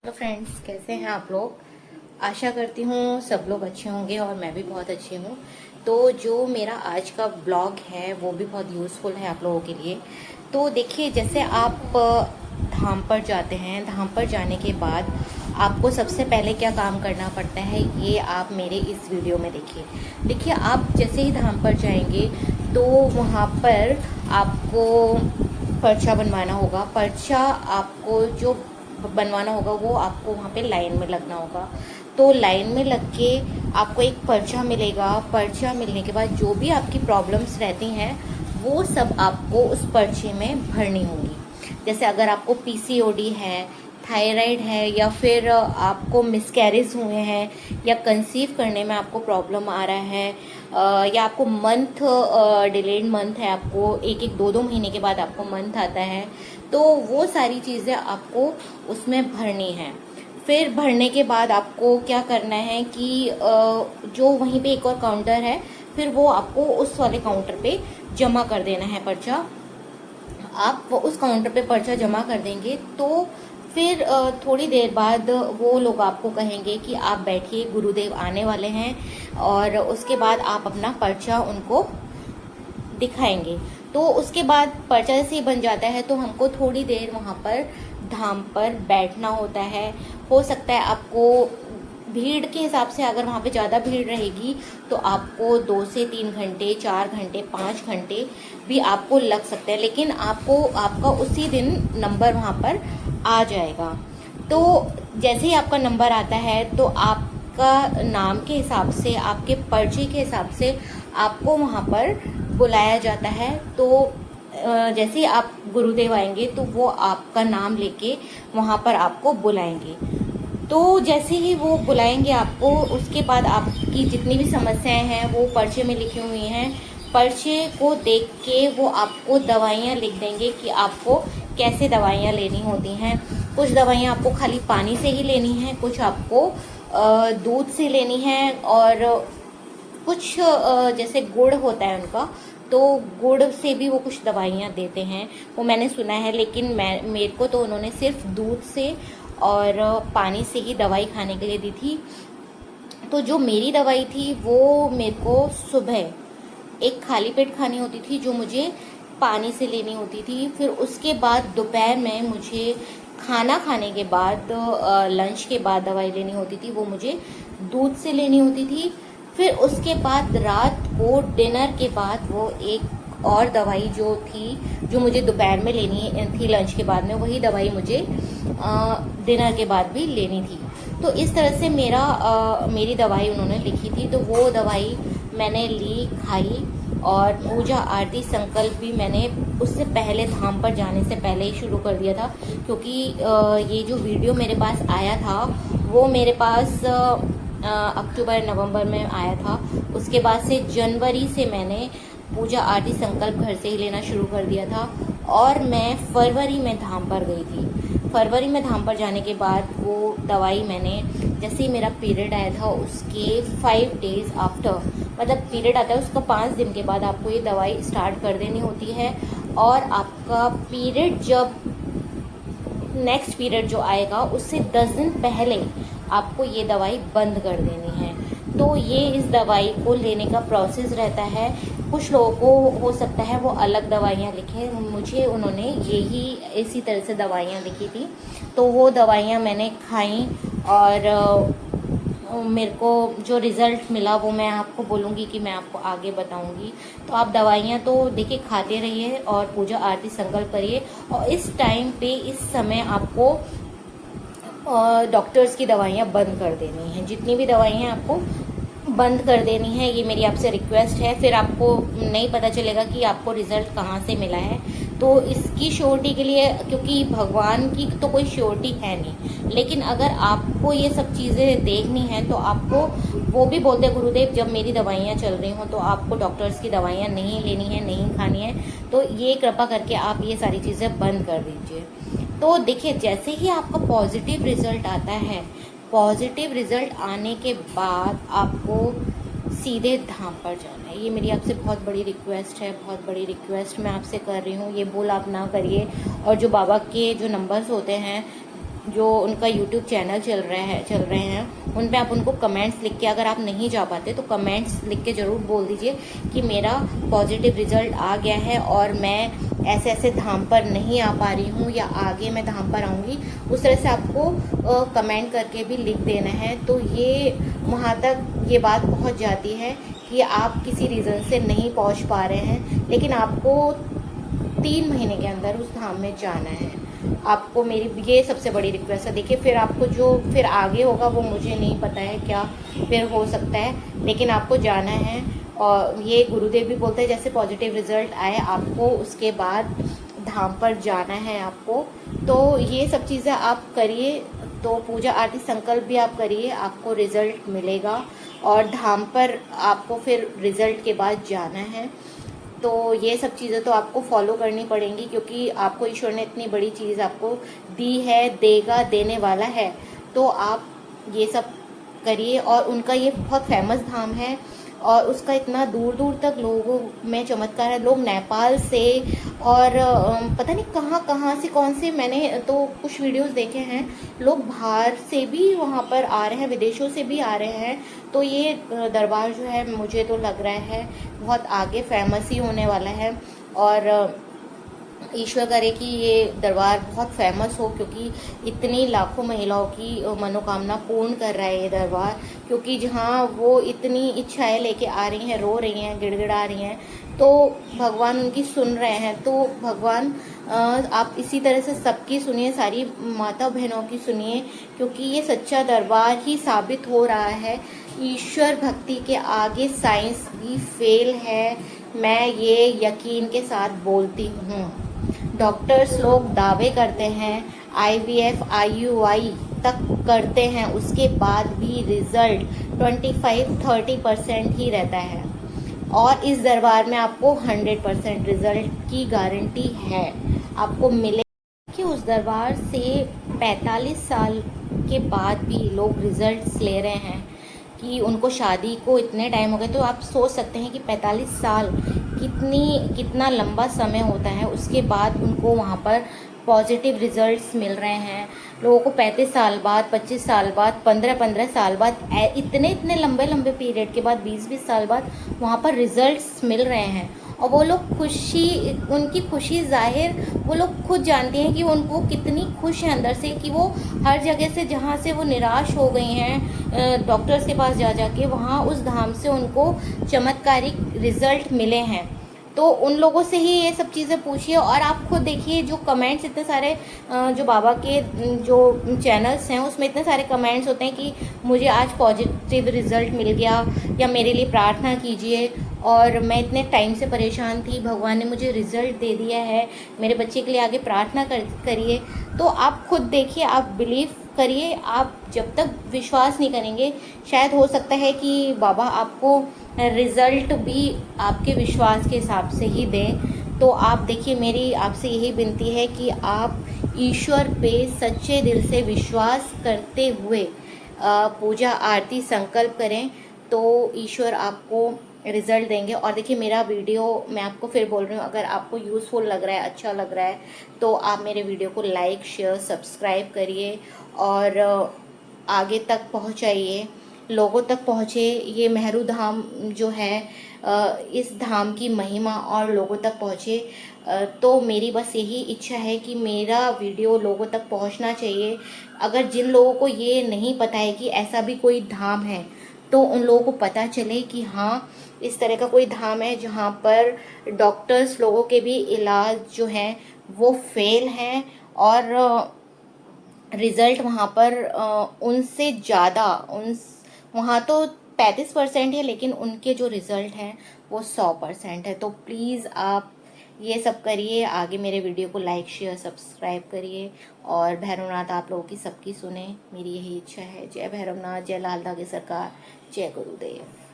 तो फ्रेंड्स, कैसे हैं आप लोग। आशा करती हूँ सब लोग अच्छे होंगे और मैं भी बहुत अच्छी हूँ। तो जो मेरा आज का ब्लॉग है वो भी बहुत यूज़फुल है आप लोगों के लिए। तो देखिए, जैसे आप धाम पर जाते हैं, धाम पर जाने के बाद आपको सबसे पहले क्या काम करना पड़ता है, ये आप मेरे इस वीडियो में देखिए। देखिए, आप जैसे ही धाम पर जाएंगे तो वहाँ पर आपको पर्चा बनवाना होगा। पर्चा आपको जो बनवाना होगा वो आपको वहाँ पे लाइन में लगना होगा। तो लाइन में लग के आपको एक पर्चा मिलेगा। पर्चा मिलने के बाद जो भी आपकी प्रॉब्लम्स रहती हैं वो सब आपको उस पर्चे में भरनी होंगी। जैसे अगर आपको पीसीओडी है, थायराइड है, या फिर आपको मिसकैरेज हुए हैं, या कंसीव करने में आपको प्रॉब्लम आ रहा है, या आपको मंथ डिलेड मंथ है, आपको एक एक दो दो महीने के बाद आपको मंथ आता है, तो वो सारी चीज़ें आपको उसमें भरनी है। फिर भरने के बाद आपको क्या करना है कि जो वहीं पे एक और काउंटर है, फिर वो आपको उस वाले काउंटर पे जमा कर देना है पर्चा। आप वो उस काउंटर पे पर्चा जमा कर देंगे तो फिर थोड़ी देर बाद वो लोग आपको कहेंगे कि आप बैठिए, गुरुदेव आने वाले हैं। और उसके बाद आप अपना पर्चा उनको दिखाएंगे। तो उसके बाद पर्चा जैसे ही बन जाता है तो हमको थोड़ी देर वहाँ पर धाम पर बैठना होता है। हो सकता है आपको भीड़ के हिसाब से, अगर वहाँ पे ज़्यादा भीड़ रहेगी तो आपको 2 से 3 घंटे, 4 घंटे, 5 घंटे भी आपको लग सकते हैं, लेकिन आपको आपका उसी दिन नंबर वहाँ पर आ जाएगा। तो जैसे ही आपका नंबर आता है तो आपका नाम के हिसाब से, आपके पर्चे के हिसाब से आपको वहाँ पर बुलाया जाता है। तो जैसे ही आप गुरुदेव आएंगे तो वो आपका नाम लेके वहाँ पर आपको बुलाएंगे। तो जैसे ही वो बुलाएंगे आपको, उसके बाद आपकी जितनी भी समस्याएं हैं वो पर्चे में लिखी हुई हैं। पर्चे को देख के वो आपको दवाइयाँ लिख देंगे कि आपको कैसे दवाइयाँ लेनी होती हैं। कुछ दवाइयाँ आपको खाली पानी से ही लेनी है, कुछ आपको दूध से लेनी है, और कुछ जैसे गुड़ होता है उनका, तो गुड़ से भी वो कुछ दवाइयाँ देते हैं, वो मैंने सुना है। लेकिन मेरे को तो उन्होंने सिर्फ दूध से और पानी से ही दवाई खाने के लिए दी थी। तो जो मेरी दवाई थी वो मेरे को सुबह एक खाली पेट खानी होती थी, जो मुझे पानी से लेनी होती थी। फिर उसके बाद दोपहर में मुझे खाना खाने के बाद, लंच के बाद दवाई लेनी होती थी, वो मुझे दूध से लेनी होती थी। फिर उसके बाद रात को डिनर के बाद वो एक और दवाई जो थी, जो मुझे दोपहर में लेनी थी लंच के बाद में, वही दवाई मुझे डिनर के बाद भी लेनी थी। तो इस तरह से मेरी दवाई उन्होंने लिखी थी। तो वो दवाई मैंने ली, खाई, और पूजा आरती संकल्प भी मैंने उससे पहले, धाम पर जाने से पहले ही शुरू कर दिया था। क्योंकि ये जो वीडियो मेरे पास आया था वो मेरे पास अक्टूबर नवंबर में आया था। उसके बाद से जनवरी से मैंने पूजा आरती संकल्प घर से ही लेना शुरू कर दिया था, और मैं फरवरी में धाम पर गई थी। फरवरी में धाम पर जाने के बाद वो दवाई मैंने, जैसे ही मेरा पीरियड आया था उसके 5 डेज आफ्टर, मतलब पीरियड आता है उसका 5 दिन के बाद आपको ये दवाई स्टार्ट कर देनी होती है। और आपका पीरियड जब नेक्स्ट पीरियड जो आएगा उससे 10 दिन पहले आपको ये दवाई बंद कर देनी है। तो ये इस दवाई को लेने का प्रोसेस रहता है। कुछ लोगों को हो सकता है वो अलग दवाइयाँ लिखें, मुझे उन्होंने यही इसी तरह से दवाइयाँ लिखी थी। तो वो दवाइयाँ मैंने खाई, और मेरे को जो रिज़ल्ट मिला वो मैं आपको बोलूँगी कि मैं आपको आगे बताऊँगी। तो आप दवाइयाँ तो देखिए खाते रहिए और पूजा आरती संकल्प करिए। और इस टाइम पे, इस समय आपको डॉक्टर्स की दवाइयाँ बंद कर देनी हैं। जितनी भी दवाइयाँ आपको बंद कर देनी है, ये मेरी आपसे रिक्वेस्ट है। फिर आपको नहीं पता चलेगा कि आपको रिजल्ट कहाँ से मिला है। तो इसकी श्योरिटी के लिए, क्योंकि भगवान की तो कोई श्योरिटी है नहीं, लेकिन अगर आपको ये सब चीज़ें देखनी है तो आपको, वो भी बोलते हैं गुरुदेव जब मेरी दवाइयाँ चल रही हों तो आपको डॉक्टर्स की दवाइयाँ नहीं लेनी है, नहीं खानी है। तो ये कृपा करके आप ये सारी चीज़ें बंद कर दीजिए। तो देखिए, जैसे ही आपका पॉजिटिव रिजल्ट आता है, पॉजिटिव रिजल्ट आने के बाद आपको सीधे धाम पर जाना है। ये मेरी आपसे बहुत बड़ी रिक्वेस्ट है, बहुत बड़ी रिक्वेस्ट मैं आपसे कर रही हूँ। ये बोल आप ना करिए। और जो बाबा के जो नंबर्स होते हैं जो उनका यूट्यूब चैनल चल रहे हैं उन पे आप उनको कमेंट्स लिख के, अगर आप नहीं जा पाते तो कमेंट्स लिख के ज़रूर बोल दीजिए कि मेरा पॉजिटिव रिजल्ट आ गया है और मैं ऐसे ऐसे धाम पर नहीं आ पा रही हूँ या आगे मैं धाम पर आऊँगी। उस तरह से आपको कमेंट करके भी लिख देना है। तो ये वहाँ तक ये बात पहुँच जाती है कि आप किसी रीज़न से नहीं पहुँच पा रहे हैं, लेकिन आपको 3 महीने के अंदर उस धाम में जाना है। आपको मेरी ये सबसे बड़ी रिक्वेस्ट है। देखिए फिर आपको जो फिर आगे होगा वो मुझे नहीं पता है क्या फिर हो सकता है, लेकिन आपको जाना है। और ये गुरुदेव भी बोलते हैं जैसे पॉजिटिव रिजल्ट आए आपको उसके बाद धाम पर जाना है आपको। तो ये सब चीज़ें आप करिए, तो पूजा आरती संकल्प भी आप करिए, आपको रिजल्ट मिलेगा और धाम पर आपको फिर रिजल्ट के बाद जाना है। तो ये सब चीज़ें तो आपको फॉलो करनी पड़ेंगी, क्योंकि आपको ईश्वर ने इतनी बड़ी चीज़ आपको दी है, देगा, देने वाला है। तो आप ये सब करिए। और उनका ये बहुत फेमस धाम है और उसका इतना दूर दूर तक लोगों में चमत्कार है। लोग नेपाल से और पता नहीं कहाँ कहाँ से, कौन से, मैंने तो कुछ वीडियोस देखे हैं, लोग बाहर से भी वहाँ पर आ रहे हैं, विदेशों से भी आ रहे हैं। तो ये दरबार जो है मुझे तो लग रहा है बहुत आगे फेमस ही होने वाला है। और ईश्वर करे कि ये दरबार बहुत फेमस हो, क्योंकि इतनी लाखों महिलाओं की मनोकामना पूर्ण कर रहा है ये दरबार। क्योंकि जहाँ वो इतनी इच्छाएं लेके आ रही हैं, रो रही हैं, गिड़गिड़ा रही हैं, तो भगवान उनकी सुन रहे हैं। तो भगवान आप इसी तरह से सबकी सुनिए, सारी माता बहनों की सुनिए, क्योंकि ये सच्चा दरबार ही साबित हो रहा है। ईश्वर भक्ति के आगे साइंस भी फेल है, मैं ये यकीन के साथ बोलती हूँ। डॉक्टर्स लोग दावे करते हैं, IVF IUI तक करते हैं, उसके बाद भी रिजल्ट 25-30% ही रहता है। और इस दरबार में आपको 100% रिजल्ट की गारंटी है, आपको मिले। कि उस दरबार से 45 साल के बाद भी लोग रिजल्ट्स ले रहे हैं, कि उनको शादी को इतने टाइम हो गए। तो आप सोच सकते हैं कि 45 साल कितना लंबा समय होता है, उसके बाद उनको वहाँ पर पॉजिटिव रिजल्ट्स मिल रहे हैं। लोगों को 35 साल बाद, 25 साल बाद, 15-15 साल बाद, इतने लंबे पीरियड के बाद, 20-20 साल बाद वहाँ पर रिजल्ट्स मिल रहे हैं। और वो लोग उनकी खुशी जाहिर वो लोग खुद जानते हैं कि उनको कितनी खुश है अंदर से, कि वो हर जगह से जहाँ से वो निराश हो गई हैं डॉक्टर्स के पास जा के, वहाँ उस धाम से उनको चमत्कारिक रिजल्ट मिले हैं। तो उन लोगों से ही ये सब चीज़ें पूछिए। और आप खुद देखिए जो कमेंट्स इतने सारे जो बाबा के जो चैनल्स हैं उसमें इतने सारे कमेंट्स होते हैं कि मुझे आज पॉजिटिव रिजल्ट मिल गया, या मेरे लिए प्रार्थना कीजिए, और मैं इतने टाइम से परेशान थी, भगवान ने मुझे रिजल्ट दे दिया है, मेरे बच्चे के लिए आगे प्रार्थना करिए। तो आप खुद देखिए, आप बिलीव करिए। आप जब तक विश्वास नहीं करेंगे, शायद हो सकता है कि बाबा आपको रिजल्ट भी आपके विश्वास के हिसाब से ही दें। तो आप देखिए, मेरी आपसे यही विनती है कि आप ईश्वर पे सच्चे दिल से विश्वास करते हुए पूजा आरती संकल्प करें, तो ईश्वर आपको रिज़ल्ट देंगे। और देखिए मेरा वीडियो, मैं आपको फिर बोल रही हूँ, अगर आपको यूज़फुल लग रहा है, अच्छा लग रहा है, तो आप मेरे वीडियो को लाइक, शेयर, सब्सक्राइब करिए और आगे तक पहुँचाइए, लोगों तक पहुँचे। ये मेहरू धाम जो है, इस धाम की महिमा और लोगों तक पहुँचे। तो मेरी बस यही इच्छा है कि मेरा वीडियो लोगों तक पहुँचना चाहिए। अगर जिन लोगों को ये नहीं पता है कि ऐसा भी कोई धाम है, तो उन लोगों को पता चले कि हाँ, इस तरह का कोई धाम है जहाँ पर डॉक्टर्स लोगों के भी इलाज जो हैं वो फेल हैं, और रिज़ल्ट वहाँ पर उनसे ज़्यादा वहाँ तो 35% है, लेकिन उनके जो रिज़ल्ट हैं वो 100% है। तो प्लीज़ आप ये सब करिए, आगे मेरे वीडियो को लाइक, शेयर, सब्सक्राइब करिए, और भैरवनाथ आप लोगों की सबकी सुने, मेरी यही इच्छा है। जय भैरवनाथ, जय लाल धागे सरकार, जय गुरुदेव।